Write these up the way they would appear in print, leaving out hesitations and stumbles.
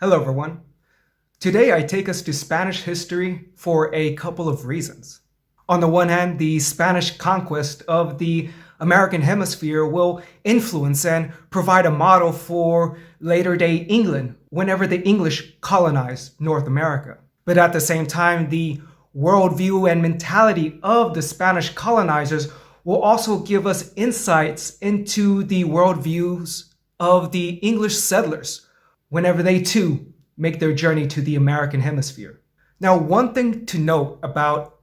Hello everyone. Today I take us to Spanish history for a couple of reasons. On the one hand, the Spanish conquest of the American hemisphere will influence and provide a model for later-day England whenever the English colonized North America. But at the same time, the worldview and mentality of the Spanish colonizers will also give us insights into the worldviews of the English settlers whenever they too make their journey to the American hemisphere. Now, one thing to note about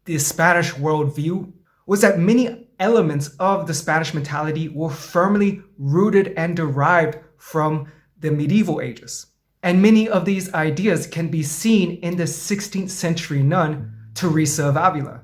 the Spanish worldview was that many elements of the Spanish mentality were firmly rooted and derived from the medieval ages. And many of these ideas can be seen in the 16th century nun, Teresa of Ávila,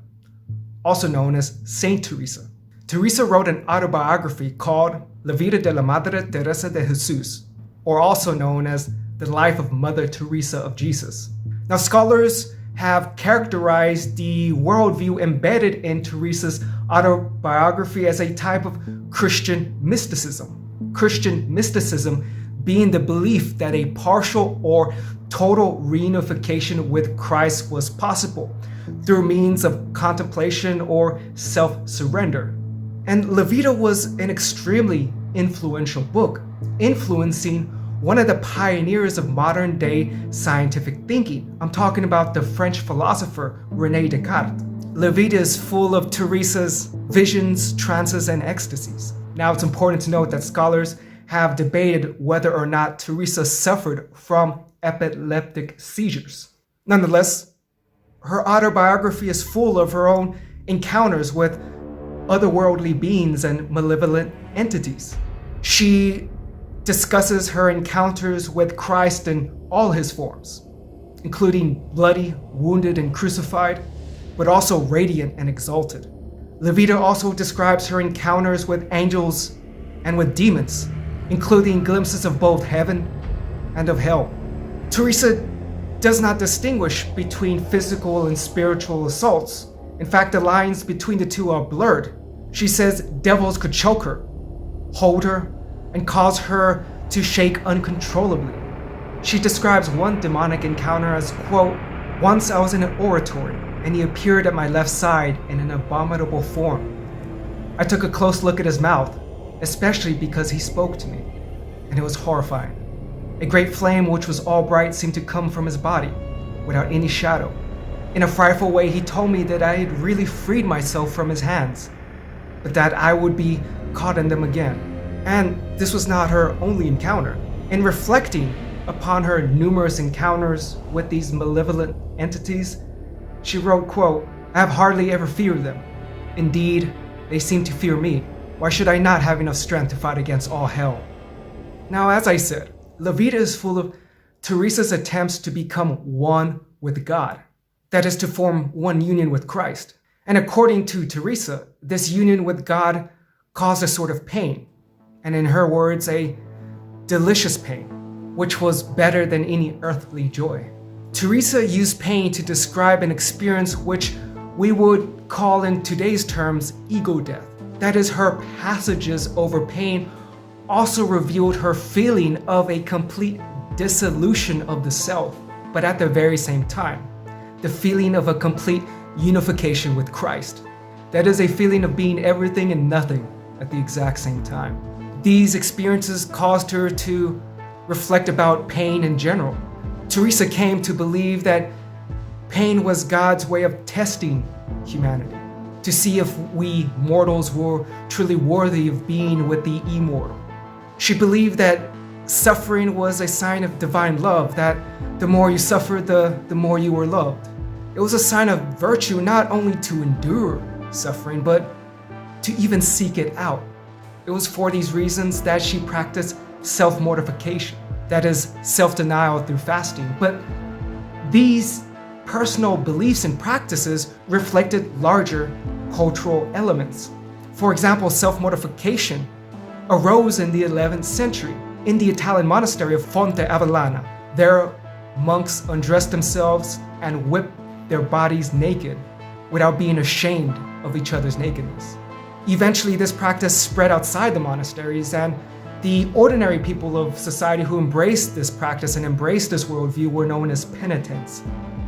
also known as Saint Teresa. Teresa wrote an autobiography called La Vida de la Madre Teresa de Jesús, or also known as The Life of Mother Teresa of Jesus. Now, scholars have characterized the worldview embedded in Teresa's autobiography as a type of Christian mysticism. Christian mysticism being the belief that a partial or total reunification with Christ was possible through means of contemplation or self-surrender. And La Vida was an extremely influential book, influencing one of the pioneers of modern-day scientific thinking. I'm talking about the French philosopher René Descartes. La Vida is full of Teresa's visions, trances, and ecstasies. Now, it's important to note that scholars have debated whether or not Teresa suffered from epileptic seizures. Nonetheless, her autobiography is full of her own encounters with otherworldly beings and malevolent entities. She discusses her encounters with Christ in all his forms, including bloody, wounded, and crucified, but also radiant and exalted. La Vida also describes her encounters with angels and with demons, including glimpses of both heaven and of hell. Teresa does not distinguish between physical and spiritual assaults. In fact, the lines between the two are blurred. She says devils could choke her, hold her, and cause her to shake uncontrollably. She describes one demonic encounter as, quote, "Once I was in an oratory, and he appeared at my left side in an abominable form. I took a close look at his mouth, especially because he spoke to me, and it was horrifying. A great flame which was all bright seemed to come from his body, without any shadow. In a frightful way, he told me that I had really freed myself from his hands, but that I would be caught in them again." And this was not her only encounter. In reflecting upon her numerous encounters with these malevolent entities, she wrote, quote, "I have hardly ever feared them. Indeed, they seem to fear me. Why should I not have enough strength to fight against all hell?" Now, as I said, La Vida is full of Teresa's attempts to become one with God. That is, to form one union with Christ. And according to Teresa, this union with God caused a sort of pain, and in her words, a delicious pain, which was better than any earthly joy. Teresa used pain to describe an experience which we would call in today's terms ego death. That is, her passages over pain also revealed her feeling of a complete dissolution of the self, but at the very same time, the feeling of a complete unification with Christ. That is, a feeling of being everything and nothing at the exact same time. These experiences caused her to reflect about pain in general. Teresa came to believe that pain was God's way of testing humanity, to see if we mortals were truly worthy of being with the immortal. She believed that suffering was a sign of divine love, that the more you suffered, the more you were loved. It was a sign of virtue not only to endure suffering, but to even seek it out. It was for these reasons that she practiced self-mortification, that is, self-denial through fasting. But these personal beliefs and practices reflected larger cultural elements. For example, self-mortification arose in the 11th century in the Italian monastery of Fonte Avellana. There, monks undressed themselves and whipped their bodies naked without being ashamed of each other's nakedness. Eventually, this practice spread outside the monasteries, and The ordinary people of society who embraced this practice and embraced this worldview were known as penitents.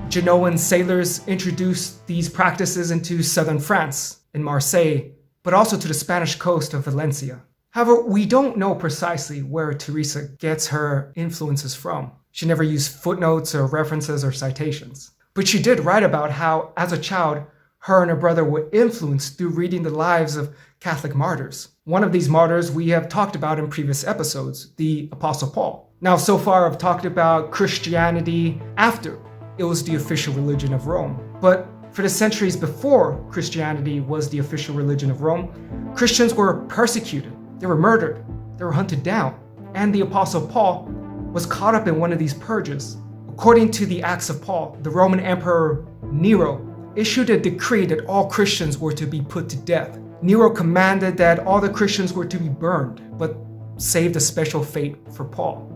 Genoan sailors introduced these practices into southern France, in Marseille, but also to the Spanish coast of Valencia. However, we don't know precisely where Teresa gets her influences from. She never used footnotes or references or citations. But she did write about how, as a child, her and her brother were influenced through reading the lives of Catholic martyrs. One of these martyrs we have talked about in previous episodes, the Apostle Paul. Now, so far I've talked about Christianity after it was the official religion of Rome. But for the centuries before Christianity was the official religion of Rome, Christians were persecuted, they were murdered, they were hunted down, and the Apostle Paul was caught up in one of these purges. According to the Acts of Paul, the Roman Emperor Nero issued a decree that all Christians were to be put to death. Nero commanded that all the Christians were to be burned, but saved a special fate for Paul,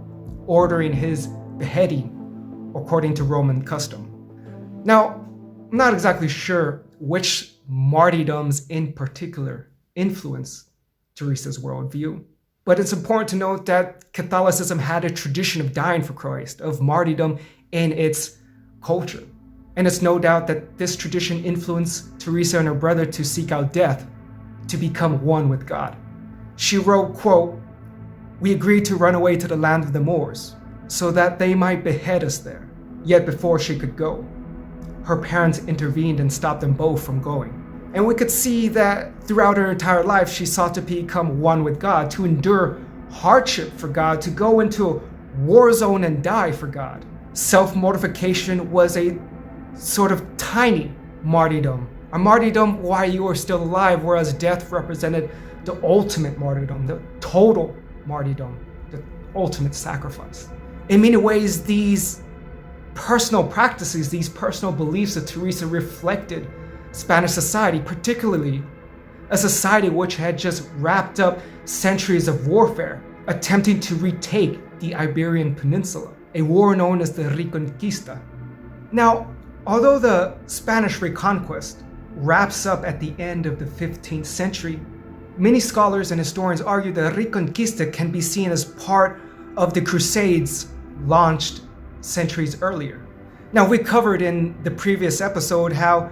ordering his beheading according to Roman custom. Now, I'm not exactly sure which martyrdoms in particular influenced Teresa's worldview, but it's important to note that Catholicism had a tradition of dying for Christ, of martyrdom in its culture. And it's no doubt that this tradition influenced Teresa and her brother to seek out death, to become one with God. She wrote, quote, "We agreed to run away to the land of the Moors, so that they might behead us there. Yet before she could go, her parents intervened and stopped them both from going." And we could see that throughout her entire life, she sought to become one with God, to endure hardship for God, to go into a war zone and die for God. Self-mortification was a sort of tiny martyrdom, a martyrdom while you were still alive, whereas death represented the ultimate martyrdom, the total martyrdom, the ultimate sacrifice. In many ways, these personal practices, these personal beliefs of Teresa reflected Spanish society, particularly a society which had just wrapped up centuries of warfare, attempting to retake the Iberian Peninsula, a war known as the Reconquista. Now, although the Spanish Reconquest wraps up at the end of the 15th century, many scholars and historians argue the Reconquista can be seen as part of the Crusades launched centuries earlier. Now, we covered in the previous episode how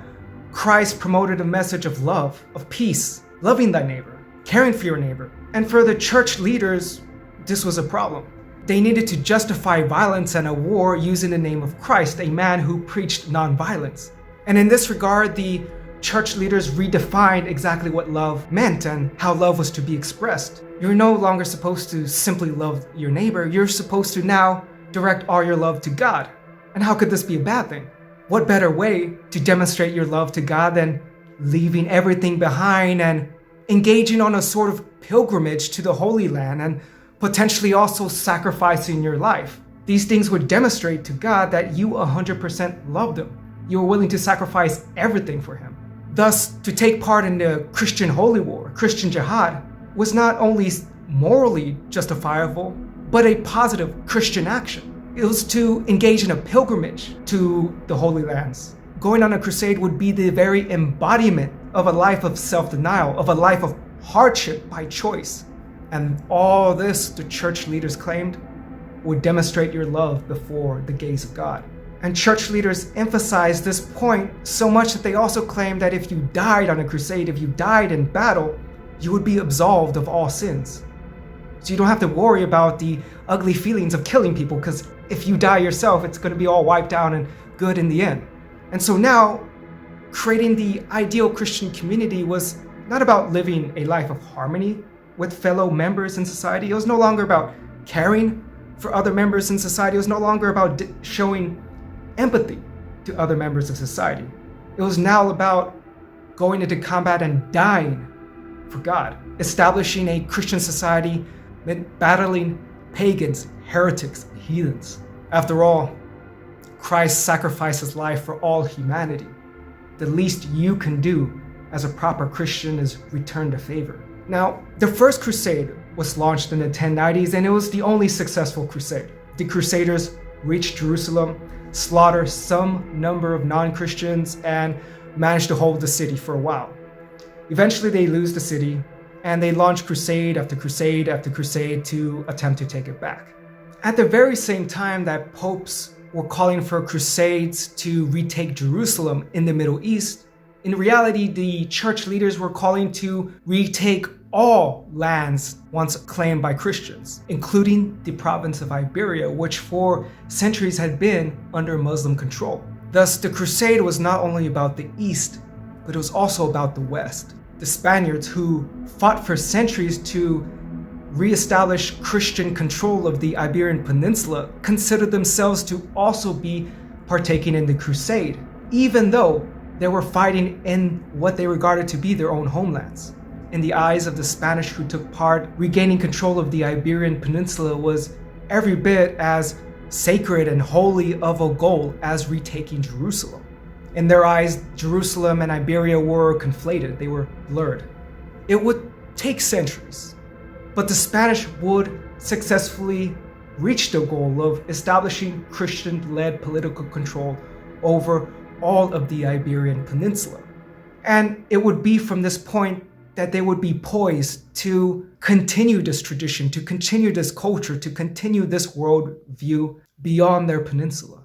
Christ promoted a message of love, of peace, loving thy neighbor, caring for your neighbor. And for the church leaders, this was a problem. They needed to justify violence and a war using the name of Christ, a man who preached nonviolence. And in this regard, the church leaders redefined exactly what love meant and how love was to be expressed. You're no longer supposed to simply love your neighbor. You're supposed to now direct all your love to God. And how could this be a bad thing? What better way to demonstrate your love to God than leaving everything behind and engaging on a sort of pilgrimage to the Holy Land and potentially also sacrificing your life? These things would demonstrate to God that you 100% loved him. You were willing to sacrifice everything for him. Thus, to take part in the Christian holy war, Christian jihad, was not only morally justifiable, but a positive Christian action. It was to engage in a pilgrimage to the Holy Lands. Going on a crusade would be the very embodiment of a life of self-denial, of a life of hardship by choice. And all this, the church leaders claimed, would demonstrate your love before the gaze of God. And church leaders emphasized this point so much that they also claimed that if you died on a crusade, if you died in battle, you would be absolved of all sins. So you don't have to worry about the ugly feelings of killing people, because if you die yourself, it's going to be all wiped out and good in the end. And so now, creating the ideal Christian community was not about living a life of harmony with fellow members in society. It was no longer about caring for other members in society. It was no longer about showing empathy to other members of society. It was now about going into combat and dying for God, establishing a Christian society meant battling pagans, heretics, and heathens. After all, Christ sacrificed his life for all humanity. The least you can do as a proper Christian is return the favor. Now, the first crusade was launched in the 1090s, and it was the only successful crusade. The Crusaders reached Jerusalem, slaughtered some number of non-Christians, and managed to hold the city for a while. Eventually, they lose the city, and they launched crusade after crusade after crusade to attempt to take it back. At the very same time that popes were calling for crusades to retake Jerusalem in the Middle East, in reality, the church leaders were calling to retake all lands once claimed by Christians, including the province of Iberia, which for centuries had been under Muslim control. Thus, the crusade was not only about the East, but it was also about the West. The Spaniards, who fought for centuries to re-establish Christian control of the Iberian Peninsula, considered themselves to also be partaking in the crusade, even though they were fighting in what they regarded to be their own homelands. In the eyes of the Spanish who took part, regaining control of the Iberian Peninsula was every bit as sacred and holy of a goal as retaking Jerusalem. In their eyes, Jerusalem and Iberia were conflated, they were blurred. It would take centuries, but the Spanish would successfully reach the goal of establishing Christian-led political control over all of the Iberian Peninsula. And it would be from this point that they would be poised to continue this tradition, to continue this culture, to continue this worldview beyond their peninsula.